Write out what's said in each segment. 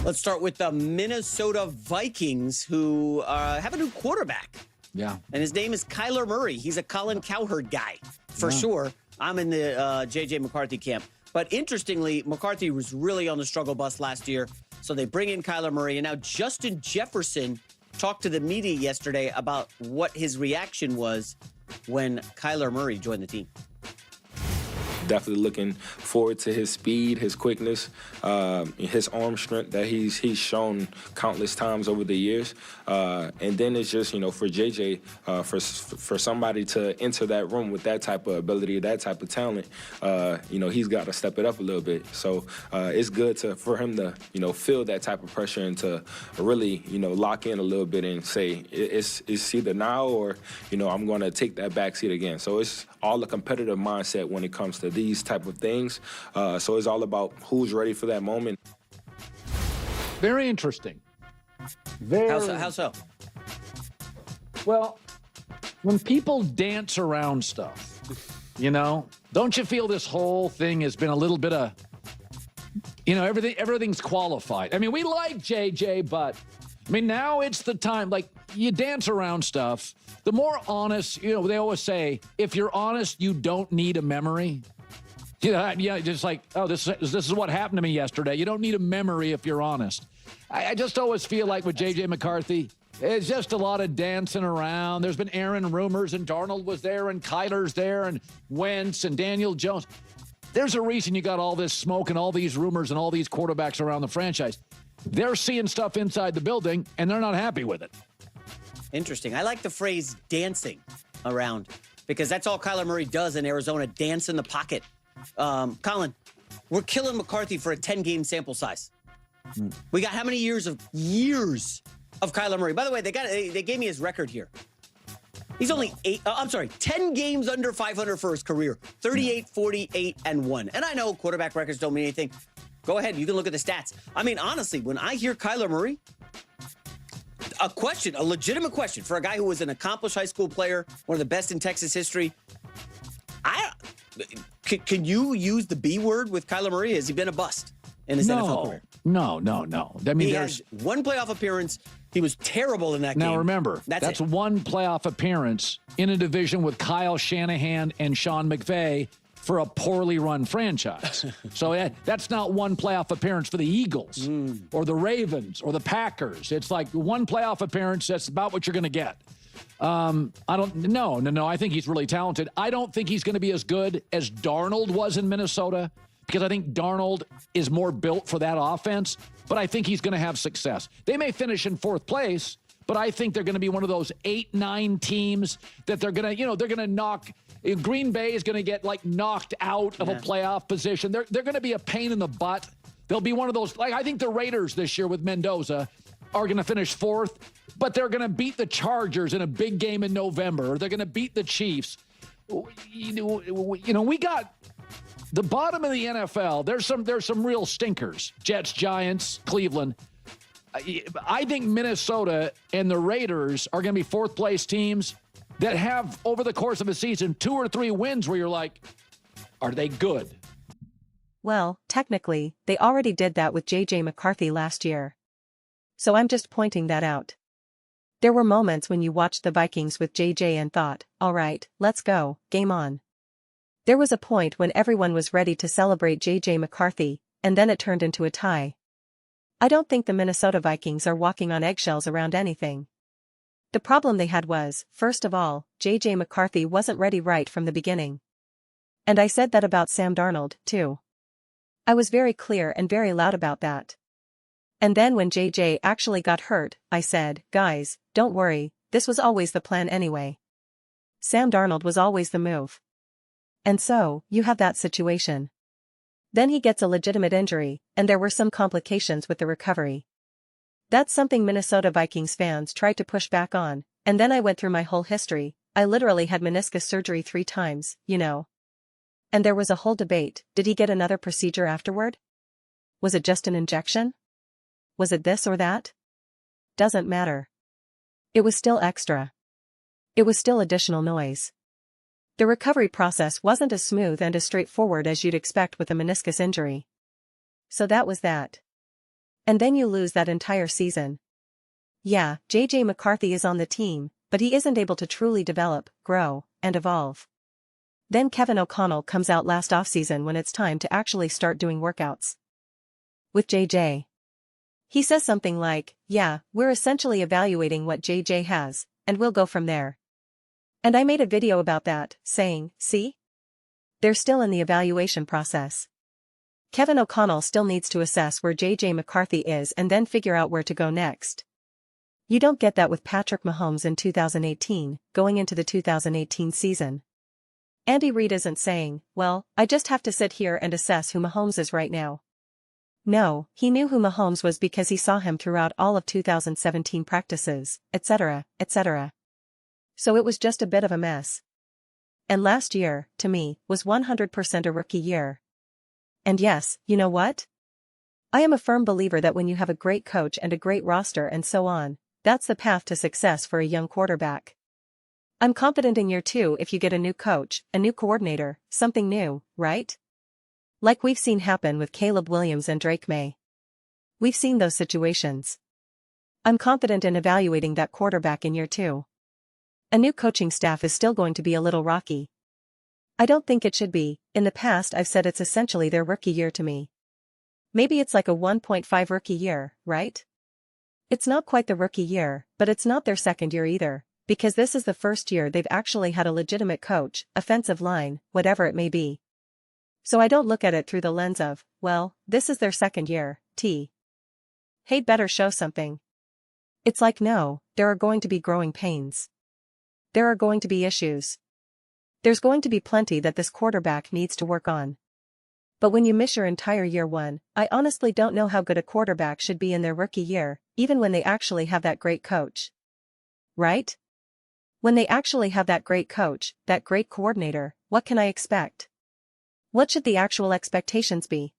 Let's start with the Minnesota Vikings, who have a new quarterback. Yeah. And his name is Kyler Murray. He's a Colin Cowherd guy, for sure. I'm in the J.J. McCarthy camp. But interestingly, McCarthy was really on the struggle bus last year. So they bring in Kyler Murray. And now Justin Jefferson talked to the media yesterday about what his reaction was when Kyler Murray joined the team. Definitely looking forward to his speed, his quickness, his arm strength that he's shown countless times over the years. And then it's just, for JJ, for somebody to enter that room with that type of ability, that type of talent, he's got to step it up a little bit. So it's good for him to, feel that type of pressure and to really, lock in a little bit and say, it's either now or, I'm going to take that backseat again. So it's all a competitive mindset when it comes to these type of things. So it's all about who's ready for that moment. Very interesting. How so? Well, when people dance around stuff, don't you feel this whole thing has been a little bit of, everything's qualified. I mean, we like JJ, but now it's the time, like, you dance around stuff. The more honest, they always say, if you're honest, you don't need a memory. Just like, oh, this is what happened to me yesterday. You don't need a memory if you're honest. I just always feel like with J.J. McCarthy, it's just a lot of dancing around. There's been Aaron rumors, and Darnold was there, and Kyler's there, and Wentz, and Daniel Jones. There's a reason you got all this smoke and all these rumors and all these quarterbacks around the franchise. They're seeing stuff inside the building, and they're not happy with it. Interesting. I like the phrase dancing around because that's all Kyler Murray does in Arizona, dance in the pocket. Colin, we're killing McCarthy for a 10-game sample size. We got how many years of Kyler Murray? By the way, they gave me his record here. He's only 10 games under 500 for his career, 38, 48, and 1. And I know quarterback records don't mean anything. Go ahead, you can look at the stats. I mean, honestly, when I hear Kyler Murray, a legitimate question for a guy who was an accomplished high school player, one of the best in Texas history. Can you use the B word with Kyler Murray? Has he been a bust in his NFL career? No. I mean, he has one playoff appearance. He was terrible in that game. Now, remember, that's one playoff appearance in a division with Kyle Shanahan and Sean McVay for a poorly run franchise. So that's not one playoff appearance for the Eagles or the Ravens or the Packers. It's like one playoff appearance. That's about what you're going to get. I think he's really talented. I don't think he's going to be as good as Darnold was in Minnesota because I think Darnold is more built for that offense, but I think he's going to have success. They may finish in fourth place, but I think they're going to be one of those 8-9 teams that they're going to knock. Green Bay is going to get knocked out of a playoff position. They're going to be a pain in the butt. They'll be one of those, I think the Raiders this year with Mendoza are going to finish fourth, but they're going to beat the Chargers in a big game in November. Or they're going to beat the Chiefs. We got the bottom of the NFL. There's some real stinkers. Jets, Giants, Cleveland. I think Minnesota and the Raiders are going to be fourth place teams that have, over the course of a season, 2 or 3 wins where you're like, are they good? Well, technically, they already did that with J.J. McCarthy last year. So I'm just pointing that out. There were moments when you watched the Vikings with J.J. and thought, all right, let's go, game on. There was a point when everyone was ready to celebrate J.J. McCarthy, and then it turned into a tie. I don't think the Minnesota Vikings are walking on eggshells around anything. The problem they had was, first of all, J.J. McCarthy wasn't ready right from the beginning. And I said that about Sam Darnold, too. I was very clear and very loud about that. And then when J.J. actually got hurt, I said, guys, don't worry, this was always the plan anyway. Sam Darnold was always the move. And so, you have that situation. Then he gets a legitimate injury, and there were some complications with the recovery. That's something Minnesota Vikings fans tried to push back on, and then I went through my whole history. I literally had meniscus surgery 3 times, And there was a whole debate. Did he get another procedure afterward? Was it just an injection? Was it this or that? Doesn't matter. It was still extra. It was still additional noise. The recovery process wasn't as smooth and as straightforward as you'd expect with a meniscus injury. So that was that. And then you lose that entire season. Yeah, JJ McCarthy is on the team, but he isn't able to truly develop, grow, and evolve. Then Kevin O'Connell comes out last offseason when it's time to actually start doing workouts. With JJ. He says something like, yeah, we're essentially evaluating what JJ has, and we'll go from there. And I made a video about that, saying, see? They're still in the evaluation process. Kevin O'Connell still needs to assess where JJ McCarthy is and then figure out where to go next. You don't get that with Patrick Mahomes in 2018, going into the 2018 season. Andy Reid isn't saying, well, I just have to sit here and assess who Mahomes is right now. No, he knew who Mahomes was because he saw him throughout all of 2017 practices, etc., etc. So it was just a bit of a mess. And last year, to me, was 100% a rookie year. And yes, you know what? I am a firm believer that when you have a great coach and a great roster and so on, that's the path to success for a young quarterback. I'm confident in year 2 if you get a new coach, a new coordinator, something new, right? Like we've seen happen with Caleb Williams and Drake May. We've seen those situations. I'm confident in evaluating that quarterback in year 2. A new coaching staff is still going to be a little rocky. I don't think it should be. In the past I've said it's essentially their rookie year to me. Maybe it's like a 1.5 rookie year, right? It's not quite the rookie year, but it's not their second year either, because this is the first year they've actually had a legitimate coach, offensive line, whatever it may be. So I don't look at it through the lens of, well, this is their second year, They'd better show something. It's like no, there are going to be growing pains. There are going to be issues. There's going to be plenty that this quarterback needs to work on. But when you miss your entire year 1, I honestly don't know how good a quarterback should be in their rookie year, even when they actually have that great coach. Right? When they actually have that great coach, that great coordinator, what can I expect? What should the actual expectations be?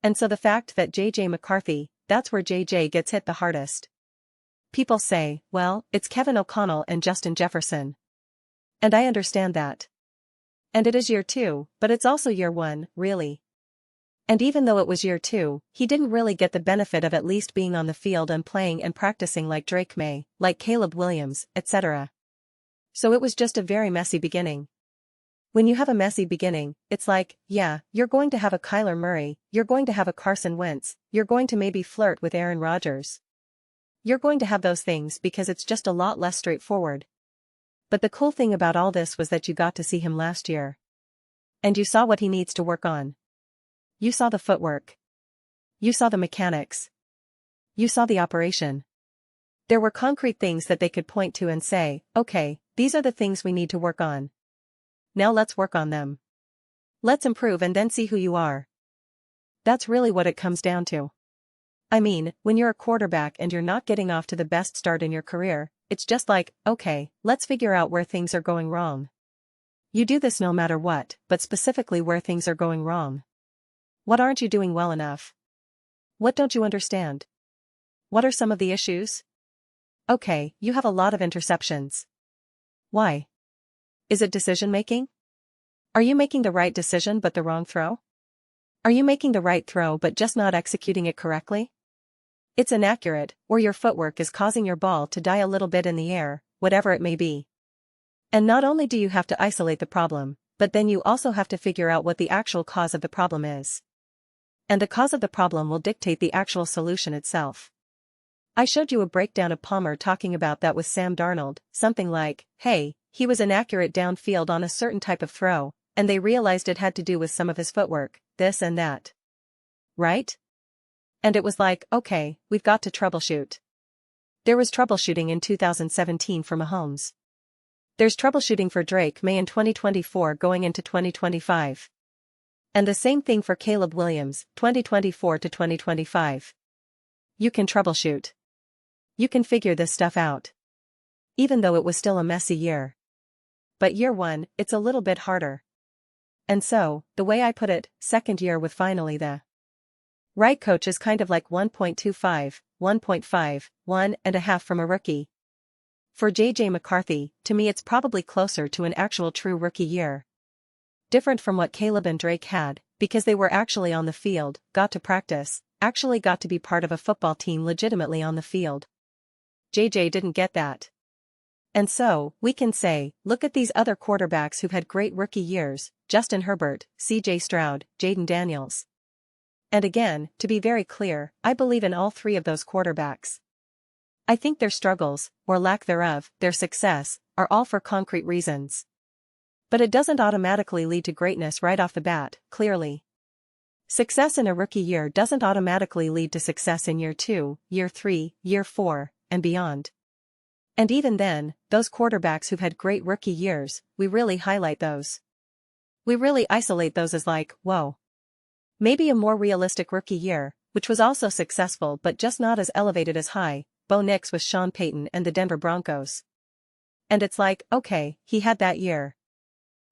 And so the fact that JJ McCarthy, that's where JJ gets hit the hardest. People say, well, it's Kevin O'Connell and Justin Jefferson. And I understand that. And it is year 2, but it's also year 1, really. And even though it was year 2, he didn't really get the benefit of at least being on the field and playing and practicing like Drake May, like Caleb Williams, etc. So it was just a very messy beginning. When you have a messy beginning, it's like, yeah, you're going to have a Kyler Murray, you're going to have a Carson Wentz, you're going to maybe flirt with Aaron Rodgers. You're going to have those things because it's just a lot less straightforward. But the cool thing about all this was that you got to see him last year. And you saw what he needs to work on. You saw the footwork. You saw the mechanics. You saw the operation. There were concrete things that they could point to and say, okay, these are the things we need to work on. Now let's work on them. Let's improve and then see who you are. That's really what it comes down to. I mean, when you're a quarterback and you're not getting off to the best start in your career, it's just like, okay, let's figure out where things are going wrong. You do this no matter what, but specifically where things are going wrong. What aren't you doing well enough? What don't you understand? What are some of the issues? Okay, you have a lot of interceptions. Why? Is it decision making? Are you making the right decision but the wrong throw? Are you making the right throw but just not executing it correctly? It's inaccurate, or your footwork is causing your ball to die a little bit in the air, whatever it may be. And not only do you have to isolate the problem, but then you also have to figure out what the actual cause of the problem is. And the cause of the problem will dictate the actual solution itself. I showed you a breakdown of Palmer talking about that with Sam Darnold, something like, hey, he was inaccurate downfield on a certain type of throw, and they realized it had to do with some of his footwork, this and that. Right? And it was like, okay, we've got to troubleshoot. There was troubleshooting in 2017 for Mahomes. There's troubleshooting for Drake May in 2024 going into 2025. And the same thing for Caleb Williams, 2024 to 2025. You can troubleshoot. You can figure this stuff out. Even though it was still a messy year. But year 1, it's a little bit harder. And so, the way I put it, second year with finally the right coach is kind of like 1.25, 1.5, 1.5 from a rookie. For JJ McCarthy, to me it's probably closer to an actual true rookie year. Different from what Caleb and Drake had, because they were actually on the field, got to practice, actually got to be part of a football team legitimately on the field. JJ didn't get that. And so, we can say, look at these other quarterbacks who've had great rookie years, Justin Herbert, CJ Stroud, Jaden Daniels. And again, to be very clear, I believe in all three of those quarterbacks. I think their struggles, or lack thereof, their success, are all for concrete reasons. But it doesn't automatically lead to greatness right off the bat, clearly. Success in a rookie year doesn't automatically lead to success in year 2, year 3, year 4, and beyond. And even then, those quarterbacks who've had great rookie years, we really highlight those. We really isolate those as like, whoa. Maybe a more realistic rookie year, which was also successful but just not as elevated as high, Bo Nix with Sean Payton and the Denver Broncos. And it's like, okay, he had that year.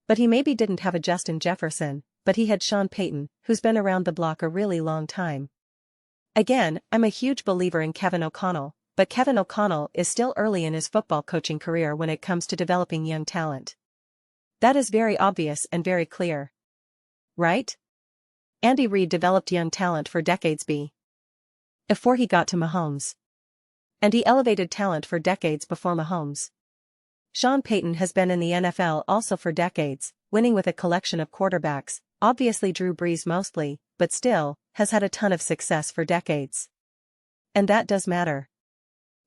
But he maybe didn't have a Justin Jefferson, but he had Sean Payton, who's been around the block a really long time. Again, I'm a huge believer in Kevin O'Connell, but Kevin O'Connell is still early in his football coaching career when it comes to developing young talent. That is very obvious and very clear. Right? Andy Reid developed young talent for decades before he got to Mahomes. And he elevated talent for decades before Mahomes. Sean Payton has been in the NFL also for decades, winning with a collection of quarterbacks, obviously Drew Brees mostly, but still, has had a ton of success for decades. And that does matter.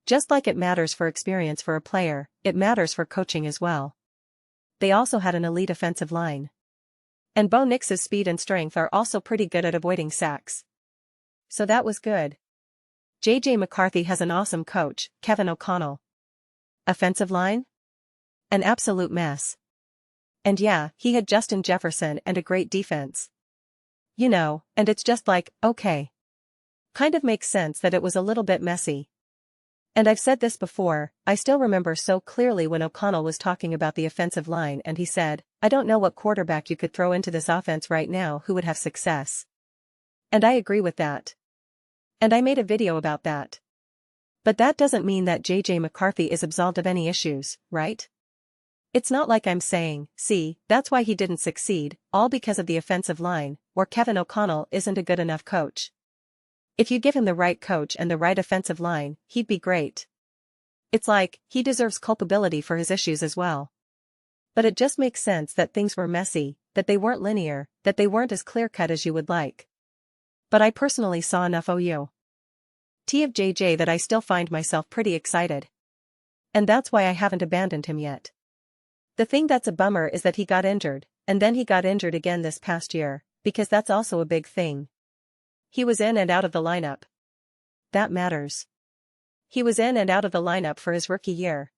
Just like it matters for experience for a player, it matters for coaching as well. They also had an elite offensive line. And Bo Nix's speed and strength are also pretty good at avoiding sacks. So that was good. JJ McCarthy has an awesome coach, Kevin O'Connell. Offensive line? An absolute mess. And yeah, he had Justin Jefferson and a great defense. You know, and it's just like, okay. Kind of makes sense that it was a little bit messy. And I've said this before, I still remember so clearly when O'Connell was talking about the offensive line and he said, I don't know what quarterback you could throw into this offense right now who would have success. And I agree with that. And I made a video about that. But that doesn't mean that JJ McCarthy is absolved of any issues, right? It's not like I'm saying, see, that's why he didn't succeed, all because of the offensive line, or Kevin O'Connell isn't a good enough coach. If you give him the right coach and the right offensive line, he'd be great. It's like, he deserves culpability for his issues as well. But it just makes sense that things were messy, that they weren't linear, that they weren't as clear-cut as you would like. But I personally saw enough OU T of JJ that I still find myself pretty excited. And that's why I haven't abandoned him yet. The thing that's a bummer is that he got injured, and then he got injured again this past year, because that's also a big thing. He was in and out of the lineup. That matters. He was in and out of the lineup for his rookie year.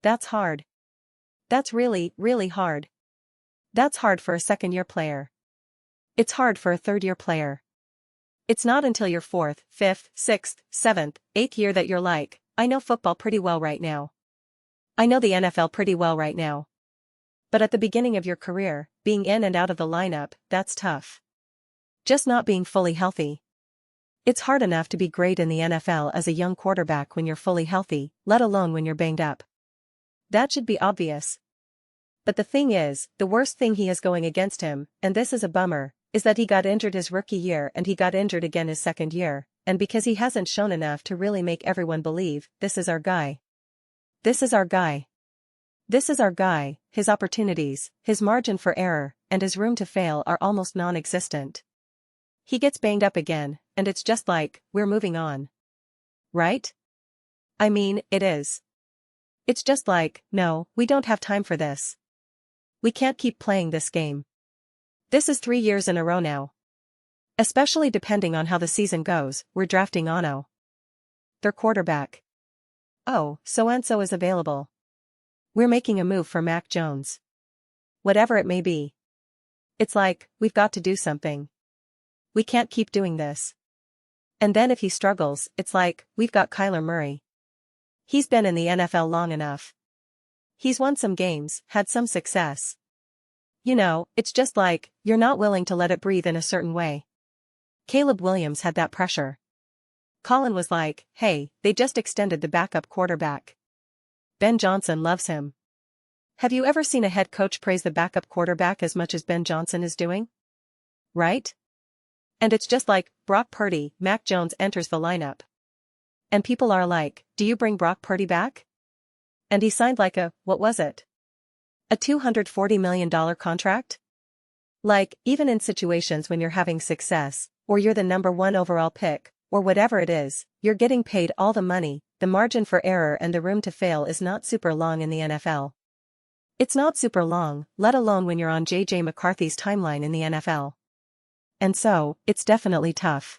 That's hard. That's really, really hard. That's hard for a second-year player. It's hard for a third-year player. It's not until your fourth, fifth, sixth, seventh, eighth year that you're like, I know football pretty well right now. I know the NFL pretty well right now. But at the beginning of your career, being in and out of the lineup, that's tough. Just not being fully healthy. It's hard enough to be great in the NFL as a young quarterback when you're fully healthy, let alone when you're banged up. That should be obvious. But the thing is, the worst thing he has going against him, and this is a bummer, is that he got injured his rookie year and he got injured again his second year, and because he hasn't shown enough to really make everyone believe, this is our guy. This is our guy. This is our guy, his opportunities, his margin for error, and his room to fail are almost non-existent. He gets banged up again, and it's just like, we're moving on. Right? I mean, it is. It's just like, no, we don't have time for this. We can't keep playing this game. This is 3 years in a row now. Especially depending on how the season goes, we're drafting Ono. Their quarterback. Oh, so-and-so is available. We're making a move for Mac Jones. Whatever it may be. It's like, we've got to do something. We can't keep doing this. And then if he struggles, it's like, we've got Kyler Murray. He's been in the NFL long enough. He's won some games, had some success. You know, it's just like, you're not willing to let it breathe in a certain way. Caleb Williams had that pressure. Colin was like, hey, they just extended the backup quarterback. Ben Johnson loves him. Have you ever seen a head coach praise the backup quarterback as much as Ben Johnson is doing? right? And it's just like, Brock Purdy, Mac Jones enters the lineup. And people are like, do you bring Brock Purdy back? And he signed like what was it? A $240 million contract? Like, even in situations when you're having success, or you're the number 1 overall pick, or whatever it is, you're getting paid all the money, the margin for error and the room to fail is not super long in the NFL. It's not super long, let alone when you're on J.J. McCarthy's timeline in the NFL. And so, it's definitely tough.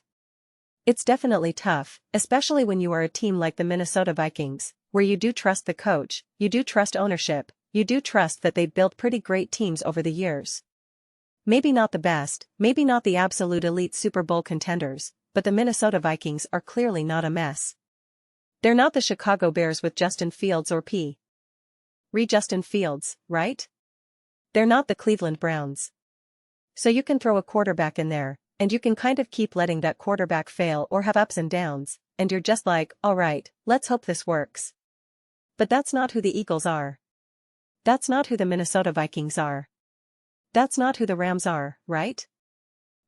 It's definitely tough, especially when you are a team like the Minnesota Vikings, where you do trust the coach, you do trust ownership, you do trust that they've built pretty great teams over the years. Maybe not the best, maybe not the absolute elite Super Bowl contenders, but the Minnesota Vikings are clearly not a mess. They're not the Chicago Bears with Justin Fields or Justin Fields, right? They're not the Cleveland Browns. So you can throw a quarterback in there, and you can kind of keep letting that quarterback fail or have ups and downs, and you're just like, alright, let's hope this works. But that's not who the Eagles are. That's not who the Minnesota Vikings are. That's not who the Rams are, right?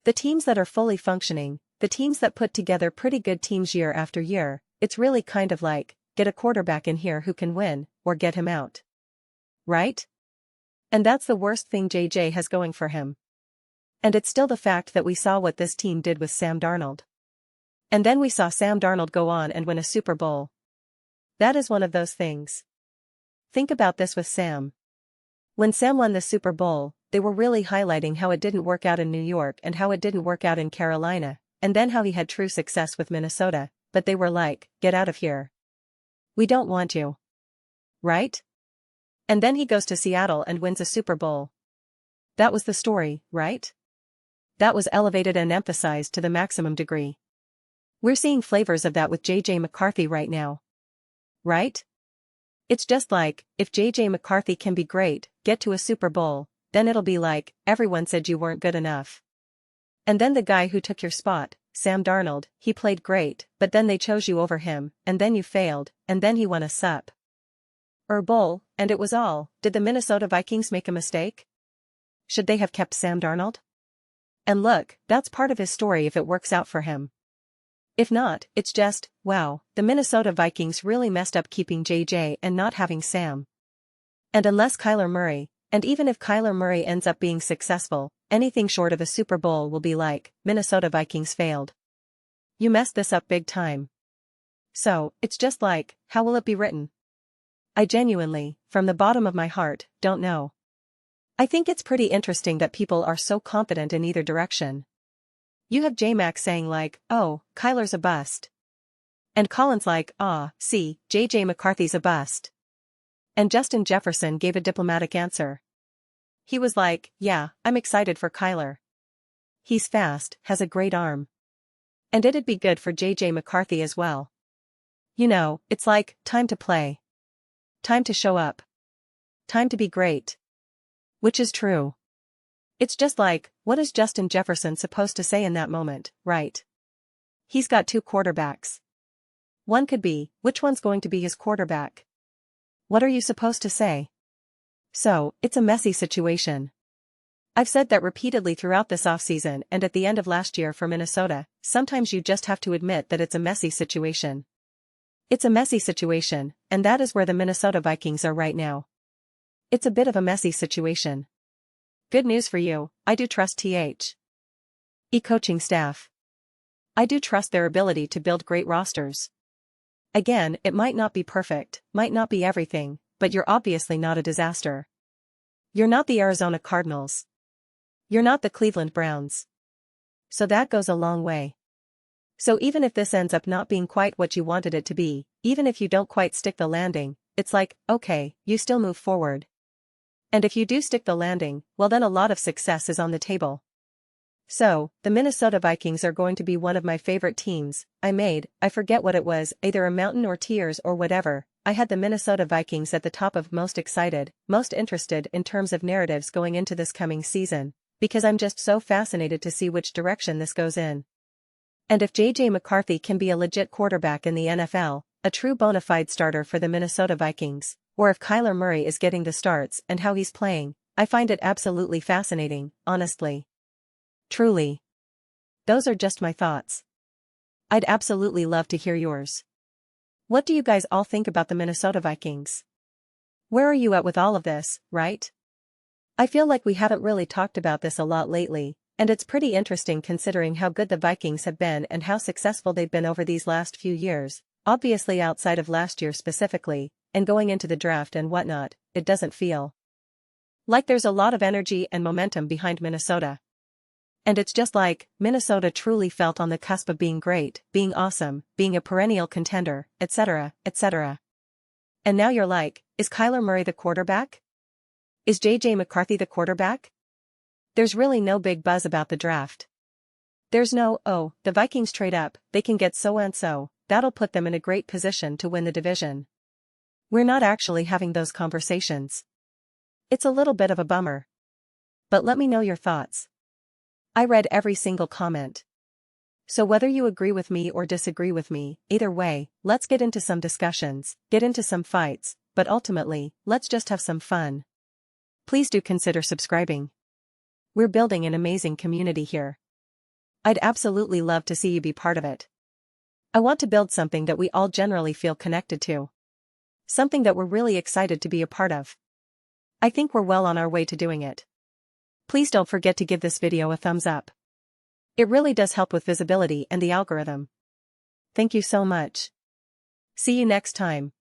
The teams that are fully functioning, the teams that put together pretty good teams year after year, it's really kind of like, get a quarterback in here who can win, or get him out. Right? And that's the worst thing JJ has going for him. And it's still the fact that we saw what this team did with Sam Darnold. And then we saw Sam Darnold go on and win a Super Bowl. That is one of those things. Think about this with Sam. When Sam won the Super Bowl, they were really highlighting how it didn't work out in New York and how it didn't work out in Carolina, and then how he had true success with Minnesota, but they were like, get out of here. We don't want you. Right? And then he goes to Seattle and wins a Super Bowl. That was the story, right? That was elevated and emphasized to the maximum degree. We're seeing flavors of that with J.J. McCarthy right now. Right? It's just like, if J.J. McCarthy can be great, get to a Super Bowl, then it'll be like, everyone said you weren't good enough. And then the guy who took your spot, Sam Darnold, he played great, but then they chose you over him, and then you failed, and then he won a Sup Bowl, and it was all, did the Minnesota Vikings make a mistake? Should they have kept Sam Darnold? And look, that's part of his story if it works out for him. If not, it's just, wow, the Minnesota Vikings really messed up keeping JJ and not having Sam. And unless Kyler Murray, and even if Kyler Murray ends up being successful, anything short of a Super Bowl will be like, Minnesota Vikings failed. You messed this up big time. So, it's just like, how will it be written? I genuinely, from the bottom of my heart, don't know. I think it's pretty interesting that people are so confident in either direction. You have J-Mac saying like, oh, Kyler's a bust. And Colin's like, see, J.J. McCarthy's a bust. And Justin Jefferson gave a diplomatic answer. He was like, yeah, I'm excited for Kyler. He's fast, has a great arm. And it'd be good for J.J. McCarthy as well. You know, it's like, time to play. Time to show up. Time to be great. Which is true. It's just like, what is Justin Jefferson supposed to say in that moment, right? He's got 2 quarterbacks. One could be, which one's going to be his quarterback? What are you supposed to say? So, it's a messy situation. I've said that repeatedly throughout this offseason and at the end of last year for Minnesota, sometimes you just have to admit that it's a messy situation. It's a messy situation, and that is where the Minnesota Vikings are right now. It's a bit of a messy situation. Good news for you, I do trust coaching staff. I do trust their ability to build great rosters. Again, it might not be perfect, might not be everything, but you're obviously not a disaster. You're not the Arizona Cardinals. You're not the Cleveland Browns. So that goes a long way. So even if this ends up not being quite what you wanted it to be, even if you don't quite stick the landing, it's like, okay, you still move forward. And if you do stick the landing, well then a lot of success is on the table. So, the Minnesota Vikings are going to be one of my favorite teams. I forget what it was, either a mountain or tears or whatever. I had the Minnesota Vikings at the top of most excited, most interested in terms of narratives going into this coming season, because I'm just so fascinated to see which direction this goes in. And if J.J. McCarthy can be a legit quarterback in the NFL, a true bona fide starter for the Minnesota Vikings, or if Kyler Murray is getting the starts and how he's playing, I find it absolutely fascinating, honestly. Truly. Those are just my thoughts. I'd absolutely love to hear yours. What do you guys all think about the Minnesota Vikings? Where are you at with all of this, right? I feel like we haven't really talked about this a lot lately, and it's pretty interesting considering how good the Vikings have been and how successful they've been over these last few years, obviously outside of last year specifically, and going into the draft and whatnot, it doesn't feel like there's a lot of energy and momentum behind Minnesota. And it's just like, Minnesota truly felt on the cusp of being great, being awesome, being a perennial contender, etc., etc. And now you're like, is Kyler Murray the quarterback? Is JJ McCarthy the quarterback? There's really no big buzz about the draft. There's no, oh, the Vikings trade up, they can get so and so, that'll put them in a great position to win the division. We're not actually having those conversations. It's a little bit of a bummer. But let me know your thoughts. I read every single comment. So whether you agree with me or disagree with me, either way, let's get into some discussions, get into some fights, but ultimately, let's just have some fun. Please do consider subscribing. We're building an amazing community here. I'd absolutely love to see you be part of it. I want to build something that we all generally feel connected to. Something that we're really excited to be a part of. I think we're well on our way to doing it. Please don't forget to give this video a thumbs up. It really does help with visibility and the algorithm. Thank you so much. See you next time.